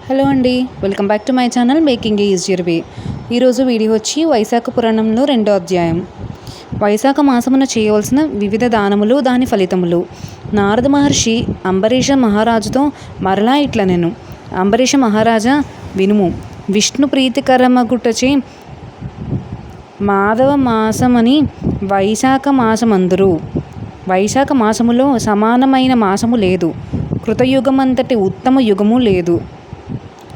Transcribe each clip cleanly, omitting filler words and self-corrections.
Hello అండి, welcome back to my channel making easier way. ఈరోజు video వచ్చి వైశాఖ పురాణంలో 2వ అధ్యాయం. వైశాఖ మాసమున చేయవలసిన వివిధ దానములు, దాని ఫలితములు. నారద మహర్షి అంబరీష మహారాజుతో మరలా ఇట్లనెను. అంబరీష మహారాజా వినుము. విష్ణు ప్రీతికరమగుటచే మాధవ మాసమని వైశాఖ మాసమందురు. వైశాఖ మాసములో సమానమైన మాసము లేదు. కృతయుగమంతటి ఉత్తమ యుగము లేదు.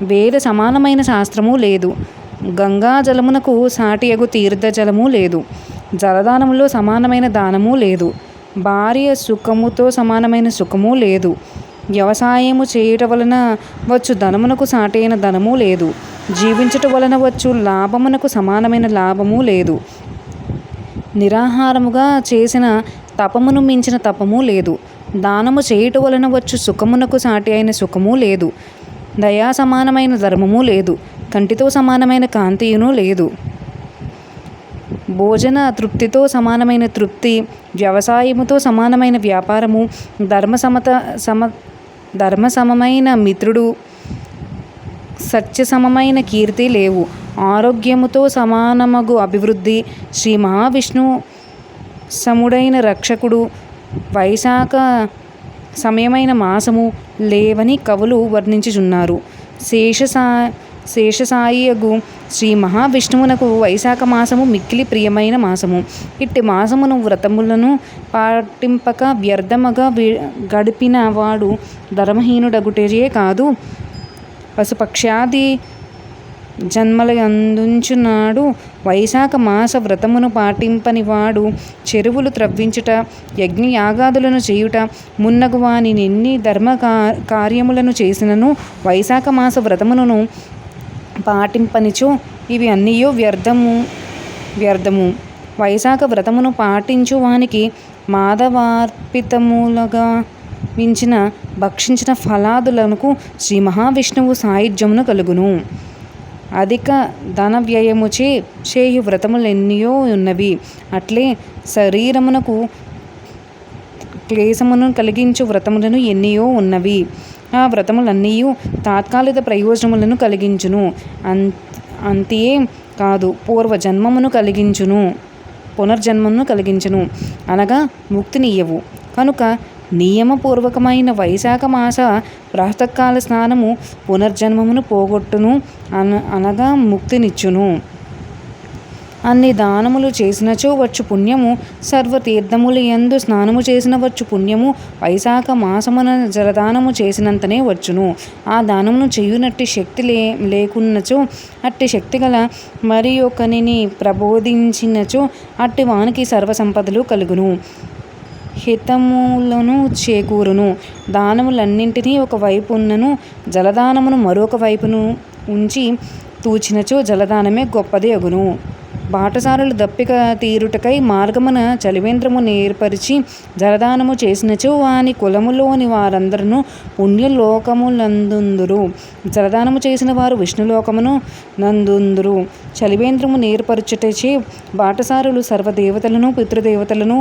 వేద సమానమైన శాస్త్రము లేదు. గంగా జలమునకు సాటియగు తీర్థ జలము లేదు. జలదానములో సమానమైన దానము లేదు. భార్య సుఖముతో సమానమైన సుఖము లేదు. వ్యవసాయము చేయుట వలన వచ్చు ధనమునకు సాటైన ధనము లేదు. జీవించుట వలన వచ్చు లాభమునకు సమానమైన లాభము లేదు. నిరాహారముగా చేసిన తపమును మించిన తపము లేదు. దానము చేయుట వలన వచ్చు సుఖమునకు సాటి అయిన సుఖము లేదు. దయా సమానమైన ధర్మము లేదు. కంటితో సమానమైన కాంతియును లేదు. భోజన తృప్తితో సమానమైన తృప్తి, వ్యవసాయముతో సమానమైన వ్యాపారము, ధర్మ సమమైన మిత్రుడు, సత్య సమమైన కీర్తి లేవు. ఆరోగ్యముతో సమానమగు అభివృద్ధి, శ్రీ మహావిష్ణు సముడైన రక్షకుడు, వైశాఖ సమయమైన మాసము లేవని కవులు వర్ణించుచున్నారు. శేషసాయియగు శ్రీ మహావిష్ణువునకు వైశాఖ మాసము మిక్కిలి ప్రియమైన మాసము. ఇట్టి మాసమును వ్రతములను పాటింపక వ్యర్థముగా గడిపిన వాడు ధర్మహీనుడగుటే కాదు, పశుపక్ష్యాది జన్మలందుంచున్నాడు. వైశాఖ మాస వ్రతమును పాటింపని వాడు చెరువులు త్రవ్వించుట, యజ్ఞయాగాదులను చేయుట మున్నగు వాని ఎన్ని ధర్మ కార్యములను చేసినను వైశాఖ మాస వ్రతమును పాటింపనిచో ఇవి అన్నీయో వ్యర్థము. వైశాఖ వ్రతమును పాటించు వానికి మాధవార్పితములుగా మించిన భక్షించిన ఫలాదులకు శ్రీ మహావిష్ణువు సాయుధ్యమును కలుగును. అధిక ధన వ్యయముచే చేయు వ్రతములెన్నో ఉన్నవి. అట్లే శరీరమునకు క్లేశమును కలిగించు వ్రతములను ఎన్నో ఉన్నవి. ఆ వ్రతములన్నీయు తాత్కాలిక ప్రయోజనములను కలిగించును. అంతియే కాదు, పునర్జన్మమును కలిగించును, అనగా ముక్తినియ్యవు. కనుక నియమపూర్వకమైన వైశాఖ మాస ప్రాతకాల స్నానము పునర్జన్మమును పోగొట్టును, అనగా ముక్తినిచ్చును. అన్ని దానములు చేసినచో వచ్చు పుణ్యము, సర్వతీర్థములు యందు స్నానము చేసిన వచ్చు పుణ్యము వైశాఖ మాసమున జలదానము చేసినంతనే వచ్చును. ఆ దానమును చేయునట్టి శక్తి లేకున్నచో, అట్టి శక్తి గల మరి ఒకనిని ప్రబోధించినచో అట్టి వానికి సర్వసంపదలు కలుగును, హితములను చేకూరును. దానములన్నింటినీ ఒక వైపున్నను జలదానమును మరొక వైపును ఉంచి తూచినచో జలదానమే గొప్పది అగును. బాటసారులు దప్పిక తీరుటకై మార్గమున చలివేంద్రము నేర్పరిచి జలదానము చేసినచో వాని కులములోని వారందరూ పుణ్యలోకములందుందురు. జలదానము చేసిన వారు విష్ణులోకమును నందుందురు. చలివేంద్రము నేర్పరచుటచే బాటసారులు సర్వదేవతలను పితృదేవతలను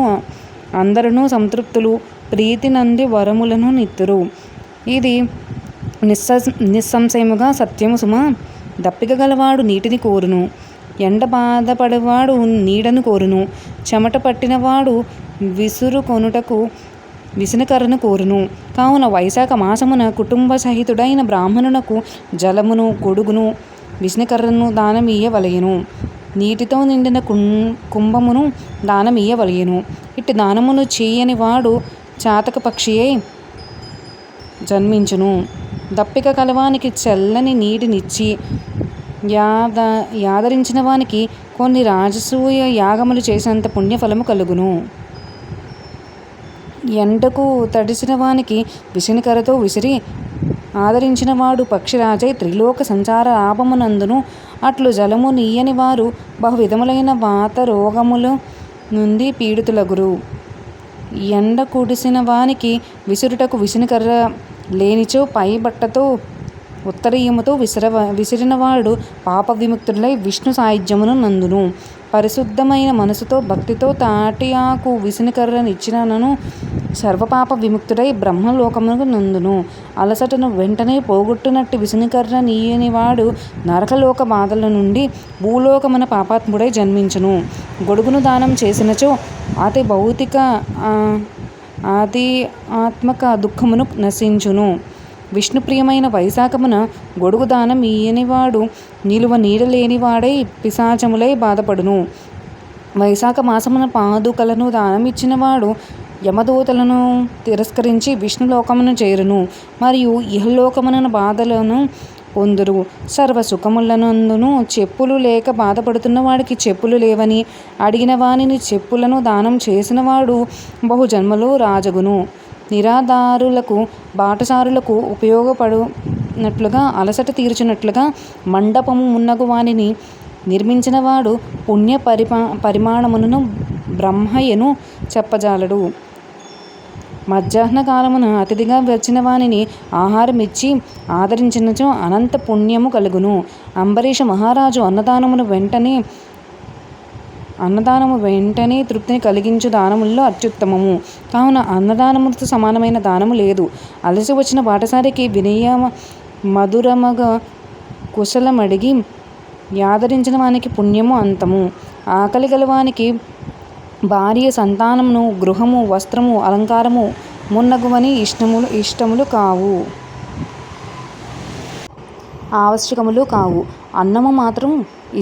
అందరూ సంతృప్తులు, ప్రీతి నంది వరములను నిత్తురు. ఇది నిస్సంశయముగా సత్యము సుమా. దప్పిక గలవాడు నీటిని కోరును, ఎండ బాధపడేవాడు నీడను కోరును, చెమట పట్టినవాడు విసునకర్రను కోరును. కావున వైశాఖ మాసమున కుటుంబ సహితుడైన బ్రాహ్మణునకు జలమును, గొడుగును, విసునకర్రను దానమీయవలెను. నీటితో నిండిన కుంభమును దానమీయవలెను. ఇట్టి దానమును చేయని వాడు చాతక పక్షియై జన్మించును. దప్పిక కలవానికి చల్లని నీటినిచ్చి యాదరించిన వానికి కొన్ని రాజసూయ యాగములు చేసినంత పుణ్యఫలము కలుగును. ఎండకు తడిసిన వానికి విసునకర్రతో విసిరి ఆదరించిన వాడు పక్షిరాజై త్రిలోక సంచార లాభమునందును. అట్లు జలము నీయని వారు బహువిధములైన వాత రోగముల నుండి పీడితులగురు. ఎండ కుడిసిన వానికి విసురుటకు విసునకర్ర లేనిచో పై బట్టతో ఉత్తరీయముతో విసిరినవాడు పాప విముక్తుడై విష్ణు సాయుధ్యమును నందును. పరిశుద్ధమైన మనసుతో భక్తితో తాటి ఆకు విసునికర్రనిచ్చినను సర్వపాప విముక్తుడై బ్రహ్మలోకమునకు నందును. అలసటను వెంటనే పోగొట్టునట్టి విసునికర్ర నీయనివాడు నరకలోక బాధల నుండి భూలోకమున పాపాత్ముడై జన్మించును. గొడుగును దానం చేసినచో అతి భౌతిక ఆది ఆత్మక దుఃఖమును నశించును. విష్ణుప్రియమైన వైశాఖమున గొడుగు దానం ఇయ్యనివాడు నిలువ నీడలేనివాడై పిశాచములై బాధపడును. వైశాఖ మాసమున పాదుకలను దానమిచ్చినవాడు యమదూతలను తిరస్కరించి విష్ణులోకమును చేరును. మరియు ఇహలోకమున బాధలను పొందురు. సర్వ సుఖములనందును చెప్పులు లేక బాధపడుతున్న వాడికి చెప్పులు లేవని అడిగిన వానిని చెప్పులను దానం చేసినవాడు బహుజన్మలో రాజగును. నిరాధారులకు బాటసారులకు ఉపయోగపడునట్లుగా అలసట తీర్చునట్లుగా మండపము మున్నగు వానిని నిర్మించినవాడు పుణ్య పరిమాణమును బ్రహ్మయ్యను చెప్పజాలడు. మధ్యాహ్న కాలమున అతిథిగా వచ్చిన వానిని ఆహారం ఇచ్చి ఆదరించినచో అనంత పుణ్యము కలుగును. అంబరీష మహారాజు అన్నదానము వెంటనే తృప్తిని కలిగించు దానముల్లో అత్యుత్తమము. కావున అన్నదానముతో సమానమైన దానము లేదు. అలసి వచ్చిన బాటసారికి వినయ మధురమగా కుశలమడిగి యాదరించిన వానికి పుణ్యము అంతము. ఆకలి గలవానికి భార్య, సంతానమును, గృహము, వస్త్రము, అలంకారము మున్నగువని ఇష్టములు కావు, ఆవశ్యకములు కావు. అన్నము మాత్రం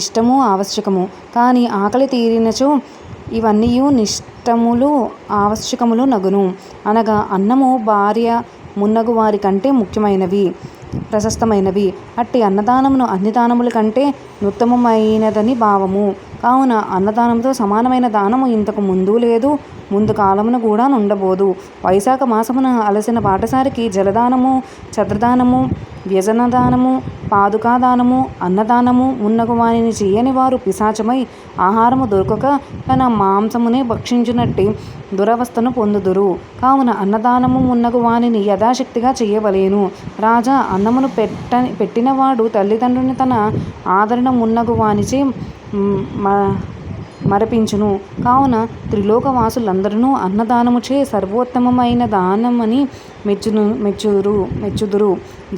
ఇష్టము ఆవశ్యకము. కానీ ఆకలి తీరినచో ఇవన్నీయు నిష్టములు ఆవశ్యకములు నగును. అనగా అన్నము, భార్య మున్నగు వారి కంటే ముఖ్యమైనవి, ప్రశస్తమైనవి. అట్టి అన్నదానమును అన్ని దానముల కంటే నుత్తమమైనదని భావము. కావున అన్నదానముతో సమానమైన దానము ఇంతకు ముందు లేదు, ముందు కాలమున కూడా నుండబోదు. వైశాఖ మాసమున అలసిన బాటసారికి జలదానము, ఛత్రదానము, వ్యజనదానము, పాదుకాదానము, అన్నదానము మున్నగు వానిని చేయని వారు పిశాచమై ఆహారము దొరకక తన మాంసమునే భక్షించునట్టి దురవస్థను పొందుదురు. కావున అన్నదానము మున్నగు వానిని యథాశక్తిగా చేయవలేను. రాజా, అన్నమును పెట్టినవాడు తల్లిదండ్రుని తన ఆదరణ మున్నగు వానిచే మరపించును. కావున త్రిలోకవాసులందరూ అన్నదానముచే సర్వోత్తమమైన దానమని మెచ్చుదురు.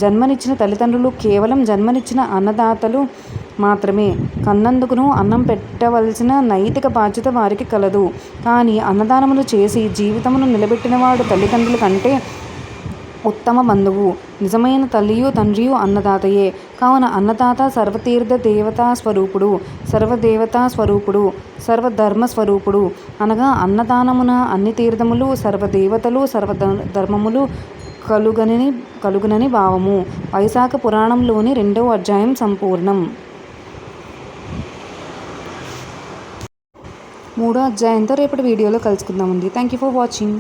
జన్మనిచ్చిన తల్లిదండ్రులు కేవలం జన్మనిచ్చిన అన్నదాతలు మాత్రమే. కన్నందుకును అన్నం పెట్టవలసిన నైతిక బాధ్యత వారికి కలదు. కానీ అన్నదానములు చేసి జీవితమును నిలబెట్టినవాడు తల్లిదండ్రుల కంటే ఉత్తమ బంధువు. నిజమైన తల్లియు తండ్రియు అన్నదాతయే. కావున అన్నదాత సర్వతీర్థ దేవతా స్వరూపుడు, సర్వదేవతా స్వరూపుడు, సర్వధర్మస్వరూపుడు. అనగా అన్నదానమున అన్ని తీర్థములు, సర్వదేవతలు, సర్వధర్మములు కలుగునని భావము. వైశాఖ పురాణంలోని 2వ అధ్యాయం సంపూర్ణం. 3వ అధ్యాయంతో రేపటి వీడియోలో కలుసుకుందామండి. Thank you for watching.